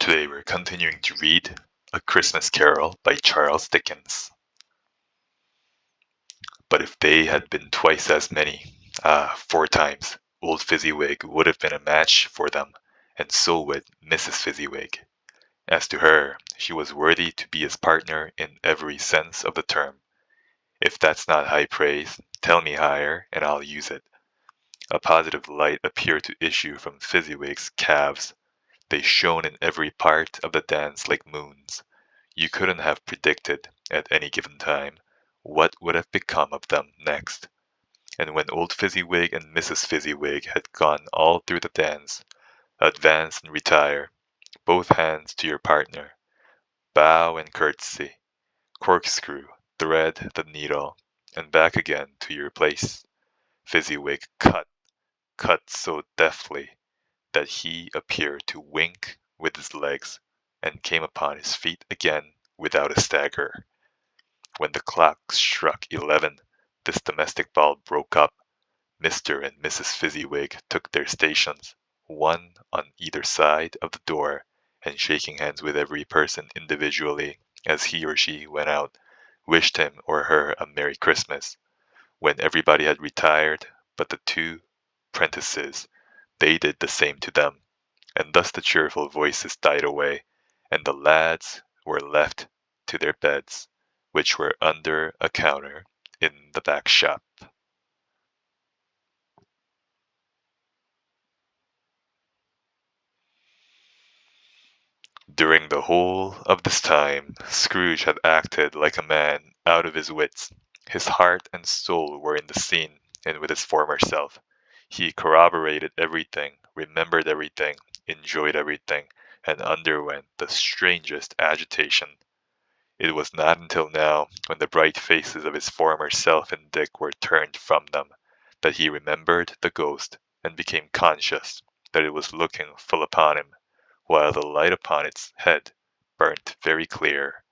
Today we're continuing to read A Christmas Carol by Charles Dickens. But if they had been twice as many, 4 times, old Fezziwig would have been a match for them, and so would Mrs. Fezziwig. As to her, she was worthy to be his partner in every sense of the term. If that's not high praise, tell me higher, and I'll use it. A positive light appeared to issue from Fezziwig's calves. They shone in every part of the dance like moons. You couldn't have predicted, at any given time, what would have become of them next. And when old Fezziwig and Mrs. Fezziwig had gone all through the dance, advance and retire, both hands to your partner, bow and curtsy, corkscrew, thread the needle, and back again to your place. Fezziwig cut so deftly that he appeared to wink with his legs, and came upon his feet again without a stagger. When the clock struck 11, this domestic ball broke up. Mr. and Mrs. Fezziwig took their stations, one on either side of the door, and shaking hands with every person individually as he or she went out, wished him or her a Merry Christmas. When everybody had retired but the two prentices, they did the same to them, and thus the cheerful voices died away, and the lads were left to their beds, which were under a counter in the back shop. During the whole of this time, Scrooge had acted like a man out of his wits. His heart and soul were in the scene, and with his former self. He corroborated everything, remembered everything, enjoyed everything, and underwent the strangest agitation. It was not until now, when the bright faces of his former self and Dick were turned from them, that he remembered the ghost, and became conscious that it was looking full upon him, while the light upon its head burnt very clear.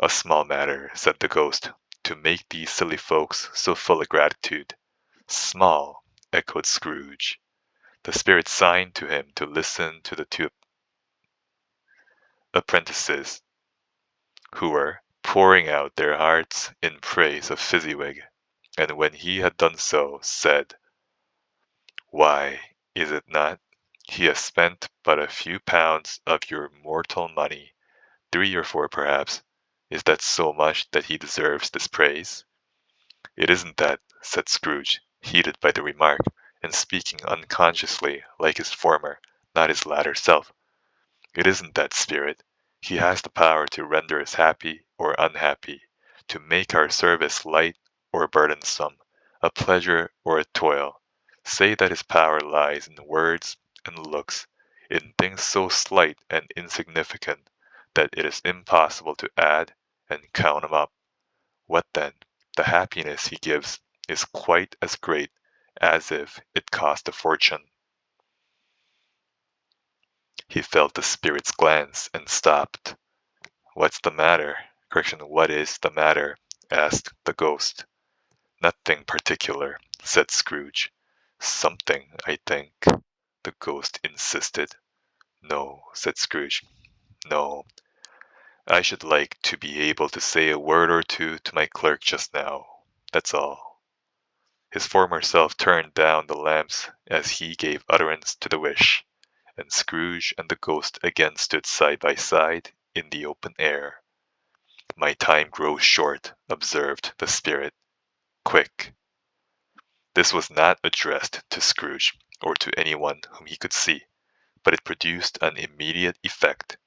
"A small matter," said the ghost, "to make these silly folks so full of gratitude." "Small!" echoed Scrooge. The spirit signed to him to listen to the two apprentices, who were pouring out their hearts in praise of Fezziwig, and when he had done so, said, "Why, is it not? He has spent but a few pounds of your mortal money, 3 or 4 perhaps. Is that so much that he deserves this praise?" "It isn't that," said Scrooge, heated by the remark, and speaking unconsciously like his former, not his latter self. "It isn't that, Spirit. He has the power to render us happy or unhappy, to make our service light or burdensome, a pleasure or a toil. Say that his power lies in words and looks, in things so slight and insignificant that it is impossible to add and count 'em up. What then? The happiness he gives is quite as great as if it cost a fortune." He felt the spirit's glance and stopped. "What's the matter? What is the matter?" asked the ghost. "Nothing particular," said Scrooge. "Something, I think," the ghost insisted. "No," said Scrooge. "No. I should like to be able to say a word or two to my clerk just now. That's all." His former self turned down the lamps as he gave utterance to the wish, and Scrooge and the ghost again stood side by side in the open air. "My time grows short," observed the spirit. "Quick." This was not addressed to Scrooge, or to anyone whom he could see, but it produced an immediate effect.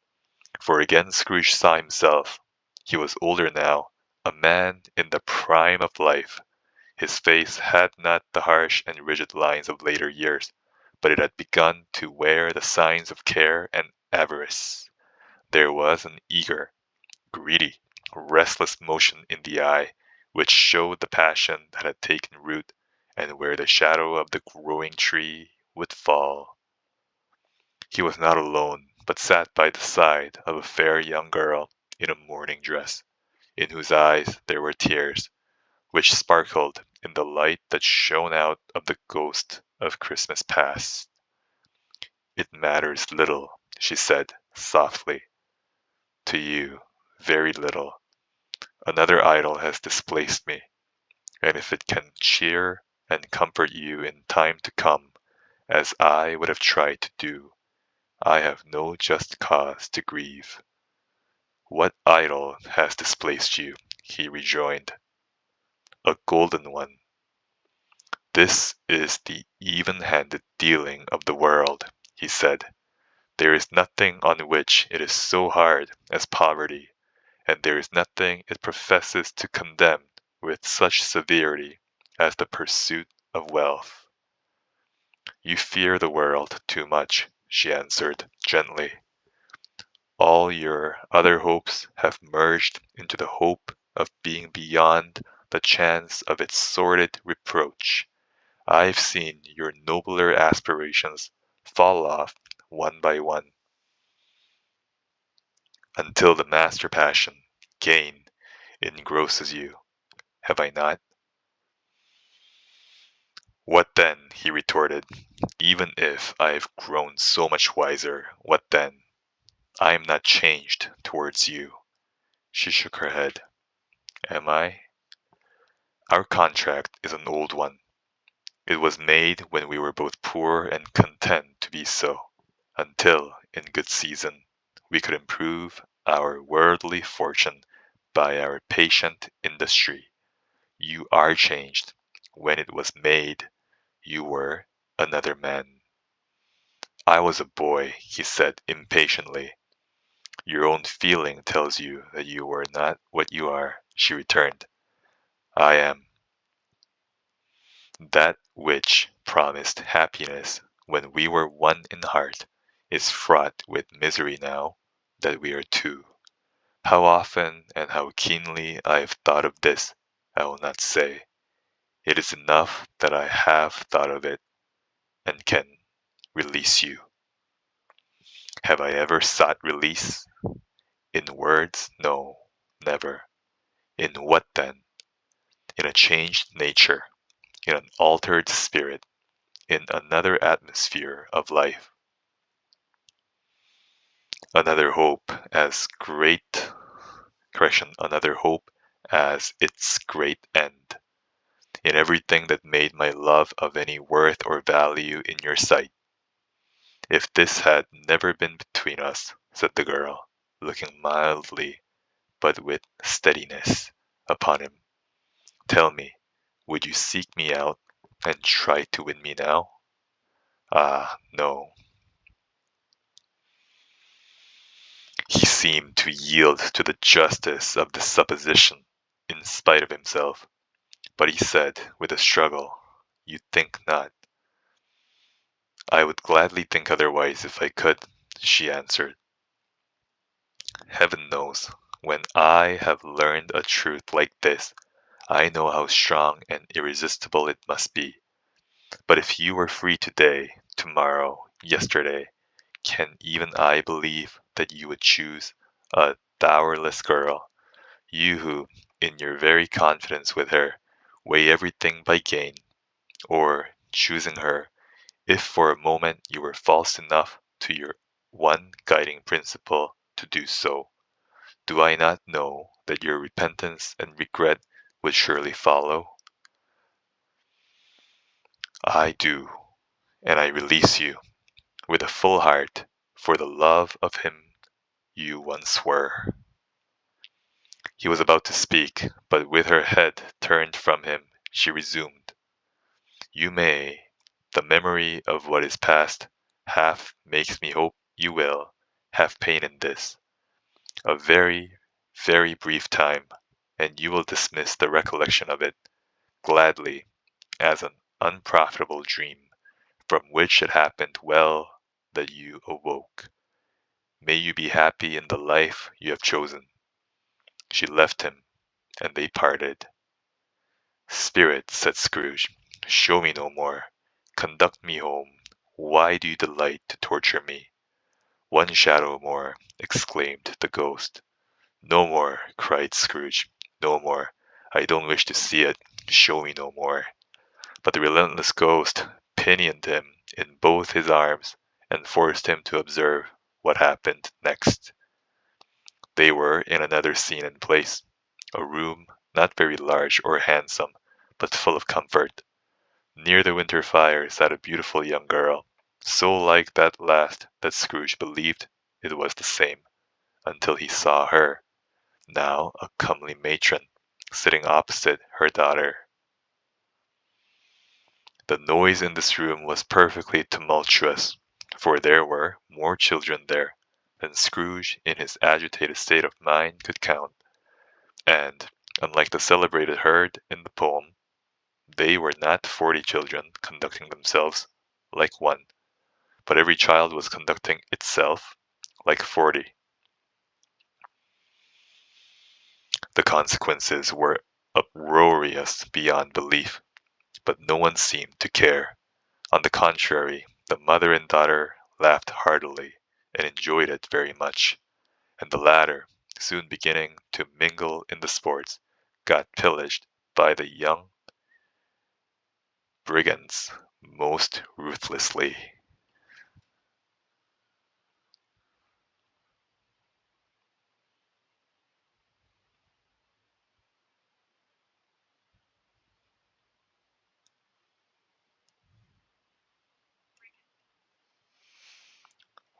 For again Scrooge saw himself. He was older now, a man in the prime of life. His face had not the harsh and rigid lines of later years, but it had begun to wear the signs of care and avarice. There was an eager, greedy, restless motion in the eye, which showed the passion that had taken root, and where the shadow of the growing tree would fall. He was not alone, but sat by the side of a fair young girl in a mourning dress, in whose eyes there were tears, which sparkled in the light that shone out of the ghost of Christmas past. "It matters little," she said softly. To you, very little. Another idol has displaced me, and if it can cheer and comfort you in time to come, as I would have tried to do, I have no just cause to grieve. What idol has displaced you? He rejoined. A golden one. This is the even-handed dealing of the world, he said. There is nothing on which it is so hard as poverty, and there is nothing it professes to condemn with such severity as the pursuit of wealth. You fear the world too much, she answered gently. All your other hopes have merged into the hope of being beyond the chance of its sordid reproach. I've seen your nobler aspirations fall off one by one, until the master passion, gain, engrosses you. Have I not? What then? He retorted. Even if I have grown so much wiser, what then? I am not changed towards you. She shook her head. Am I? Our contract is an old one. It was made when we were both poor and content to be so, until, in good season, we could improve our worldly fortune by our patient industry. You are changed. When it was made, you were another man. I was a boy, he said impatiently. Your own feeling tells you that you were not what you are, she returned. I am. That which promised happiness when we were one in heart is fraught with misery now that we are two. How often and how keenly I have thought of this, I will not say. It is enough that I have thought of it and can release you. Have I ever sought release? In words, no, never. In what then? In a changed nature, in an altered spirit, in another atmosphere of life. Another hope as great, another hope as its great end. In everything that made my love of any worth or value in your sight. If this had never been between us, said the girl, looking mildly, but with steadiness, upon him, tell me, would you seek me out and try to win me now? Ah, no. He seemed to yield to the justice of the supposition, in spite of himself, but he said, with a struggle, You think not. I would gladly think otherwise if I could, she answered. Heaven knows, when I have learned a truth like this, I know how strong and irresistible it must be. But if you were free today, tomorrow, yesterday, can even I believe that you would choose a dowerless girl, you who, in your very confidence with her, weigh everything by gain, or, choosing her, if for a moment you were false enough to your one guiding principle to do so, do I not know that your repentance and regret would surely follow? I do, and I release you, with a full heart, for the love of him you once were. He was about to speak, but with her head turned from him, she resumed. You may. The memory of what is past half makes me hope you will have pain in this. A very, very brief time, and you will dismiss the recollection of it gladly as an unprofitable dream, from which it happened well that you awoke. May you be happy in the life you have chosen. She left him, and they parted. Spirit, said Scrooge, show me no more. Conduct me home. Why do you delight to torture me? One shadow more, exclaimed the ghost. No more, cried Scrooge. No more. I don't wish to see it. Show me no more. But the relentless ghost pinioned him in both his arms and forced him to observe what happened next. They were in another scene and place, a room not very large or handsome, but full of comfort. Near the winter fire sat a beautiful young girl, so like that last that Scrooge believed it was the same, until he saw her, now a comely matron, sitting opposite her daughter. The noise in this room was perfectly tumultuous, for there were more children there than Scrooge in his agitated state of mind could count, and, unlike the celebrated herd in the poem, they were not 40 children conducting themselves like one, but every child was conducting itself like 40. The consequences were uproarious beyond belief, but no one seemed to care. On the contrary, the mother and daughter laughed heartily and enjoyed it very much, and the latter, soon beginning to mingle in the sports, got pillaged by the young brigands most ruthlessly.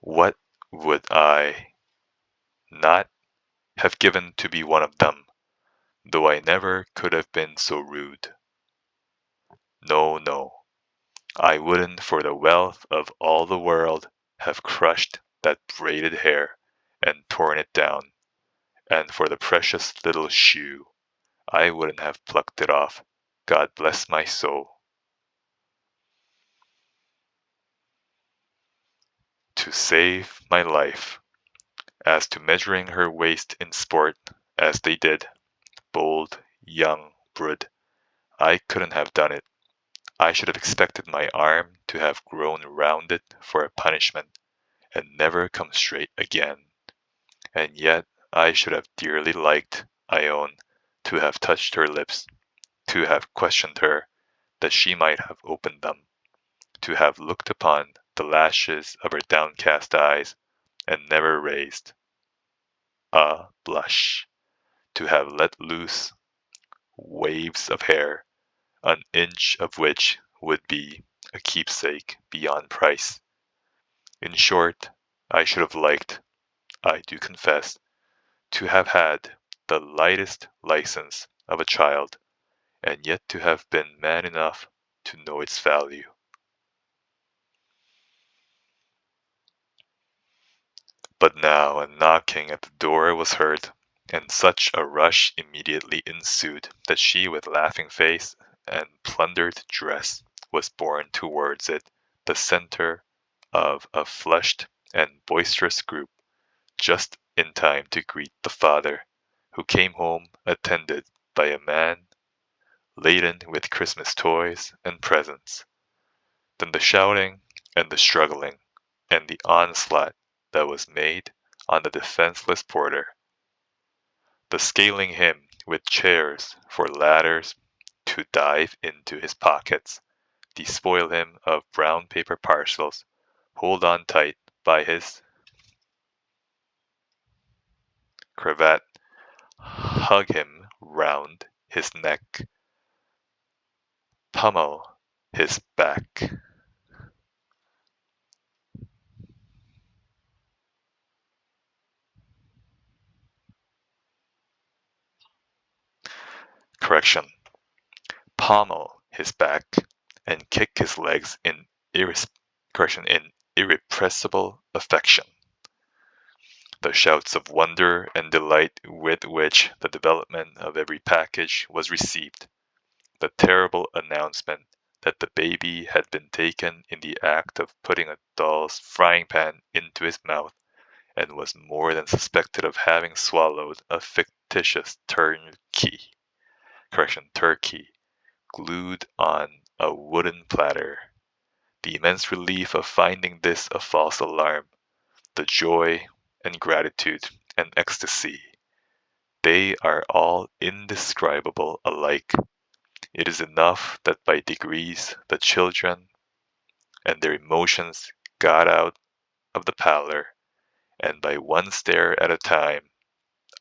What would I not have given to be one of them, though I never could have been so rude? No, no, I wouldn't for the wealth of all the world have crushed that braided hair and torn it down, and for the precious little shoe I wouldn't have plucked it off, God bless my soul. To save my life. As to measuring her waist in sport, as they did, bold young brood, I couldn't have done it. I should have expected my arm to have grown round it for a punishment, and never come straight again. And yet I should have dearly liked, I own, to have touched her lips, to have questioned her, that she might have opened them, to have looked upon the lashes of her downcast eyes, and never raised a blush, to have let loose waves of hair, an inch of which would be a keepsake beyond price. In short, I should have liked, I do confess, to have had the lightest license of a child, and yet to have been man enough to know its value. But now a knocking at the door was heard, and such a rush immediately ensued that she with laughing face and plundered dress was borne towards it, the centre of a flushed and boisterous group, just in time to greet the father, who came home attended by a man laden with Christmas toys and presents. Then the shouting and the struggling and the onslaught that was made on the defenseless porter, the scaling him with chairs for ladders to dive into his pockets, despoil him of brown paper parcels, hold on tight by his cravat, hug him round his neck, pummel his back. Correction. Pommel his back and kick his legs in irrepressible affection. The shouts of wonder and delight with which the development of every package was received, the terrible announcement that the baby had been taken in the act of putting a doll's frying pan into his mouth, and was more than suspected of having swallowed a fictitious turkey, glued on a wooden platter. The immense relief of finding this a false alarm, the joy and gratitude and ecstasy, they are all indescribable alike. It is enough that by degrees the children and their emotions got out of the parlor, and by one stair at a time,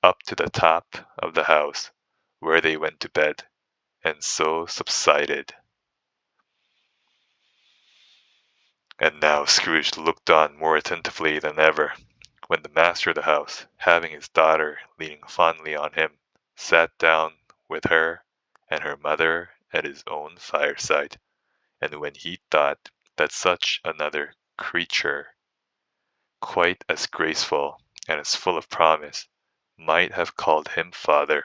up to the top of the house, where they went to bed, and so subsided. And now Scrooge looked on more attentively than ever, when the master of the house, having his daughter leaning fondly on him, sat down with her and her mother at his own fireside, and when he thought that such another creature, quite as graceful and as full of promise, might have called him father,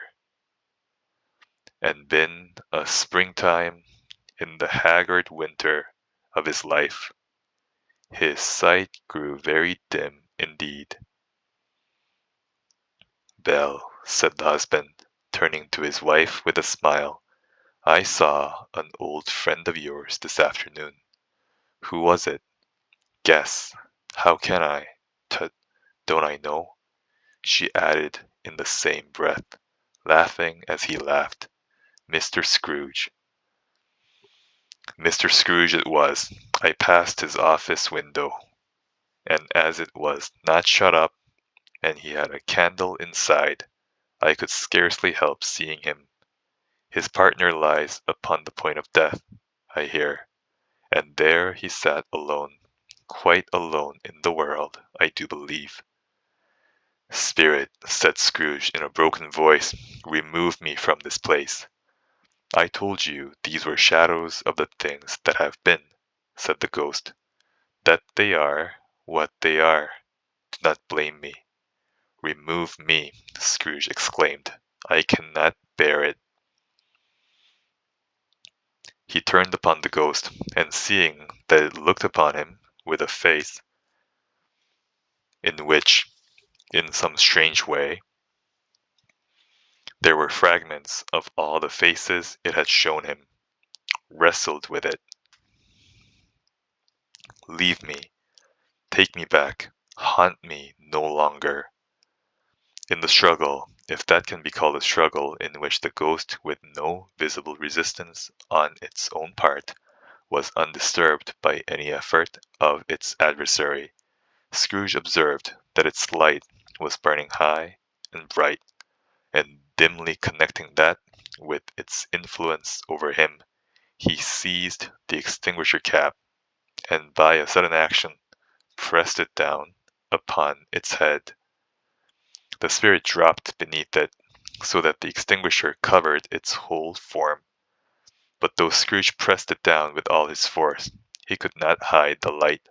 and been a springtime in the haggard winter of his life, his sight grew very dim indeed. "Belle," said the husband, turning to his wife with a smile, "I saw an old friend of yours this afternoon. Who was it? Guess. How can I? Tut, don't I know?" she added in the same breath, laughing as he laughed. "Mr. Scrooge." Mr. Scrooge it was. I passed his office window, and as it was not shut up, and he had a candle inside, I could scarcely help seeing him. His partner lies upon the point of death, I hear, and there he sat alone, quite alone in the world, I do believe. "Spirit," said Scrooge in a broken voice, "remove me from this place." "I told you these were shadows of the things that have been," said the ghost. "That they are what they are. Do not blame me." "Remove me," Scrooge exclaimed. "I cannot bear it." He turned upon the ghost, and seeing that it looked upon him with a face in which, in some strange way, there were fragments of all the faces it had shown him, wrestled with it. "Leave me. Take me back. Haunt me no longer." In the struggle, if that can be called a struggle in which the ghost, with no visible resistance on its own part, was undisturbed by any effort of its adversary, Scrooge observed that its light was burning high and bright, and dimly connecting that with its influence over him, he seized the extinguisher cap, and by a sudden action pressed it down upon its head. The spirit dropped beneath it, so that the extinguisher covered its whole form. But though Scrooge pressed it down with all his force, he could not hide the light,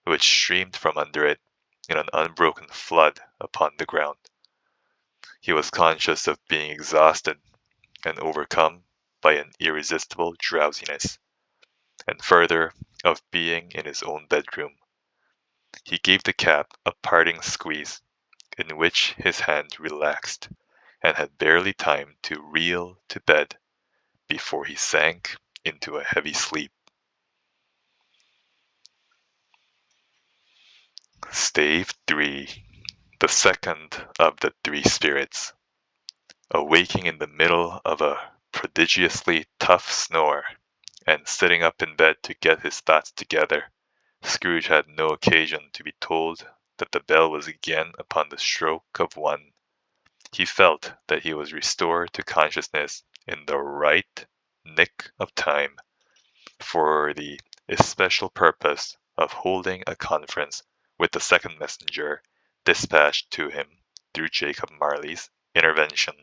which streamed from under it in an unbroken flood upon the ground. He was conscious of being exhausted and overcome by an irresistible drowsiness, and further, of being in his own bedroom. He gave the cap a parting squeeze, in which his hand relaxed, and had barely time to reel to bed before he sank into a heavy sleep. Stave 3. The second of the three spirits. Awaking in the middle of a prodigiously tough snore, and sitting up in bed to get his thoughts together, Scrooge had no occasion to be told that the bell was again upon the stroke of one. He felt that he was restored to consciousness in the right nick of time, for the especial purpose of holding a conference with the second messenger dispatched to him through Jacob Marley's intervention.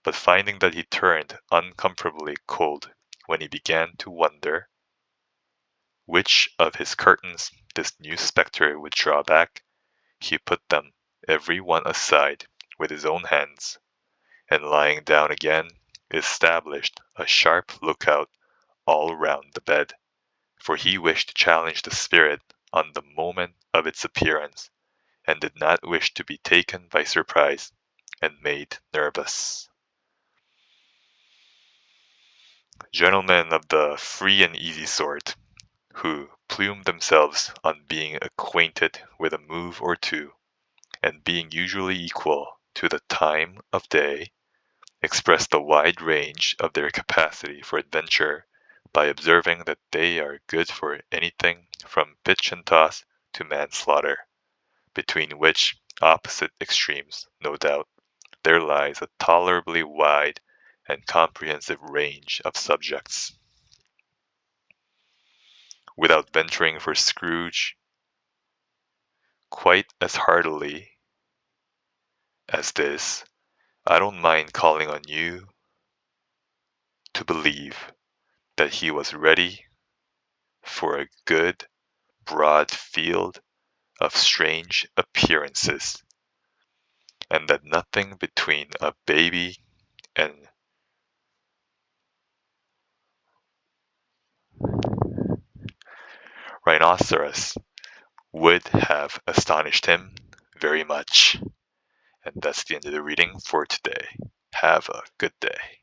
But finding that he turned uncomfortably cold when he began to wonder which of his curtains this new spectre would draw back, he put them every one aside with his own hands, and lying down again, established a sharp lookout all round the bed, for he wished to challenge the spirit on the moment of its appearance, and did not wish to be taken by surprise and made nervous. Gentlemen of the free and easy sort, who plume themselves on being acquainted with a move or two, and being usually equal to the time of day, express the wide range of their capacity for adventure by observing that they are good for anything from pitch and toss to manslaughter, between which opposite extremes, no doubt, there lies a tolerably wide and comprehensive range of subjects. Without venturing for Scrooge quite as heartily as this, I don't mind calling on you to believe that he was ready for a good, broad field of strange appearances, and that nothing between a baby and rhinoceros would have astonished him very much. And that's the end of the reading for today. Have a good day.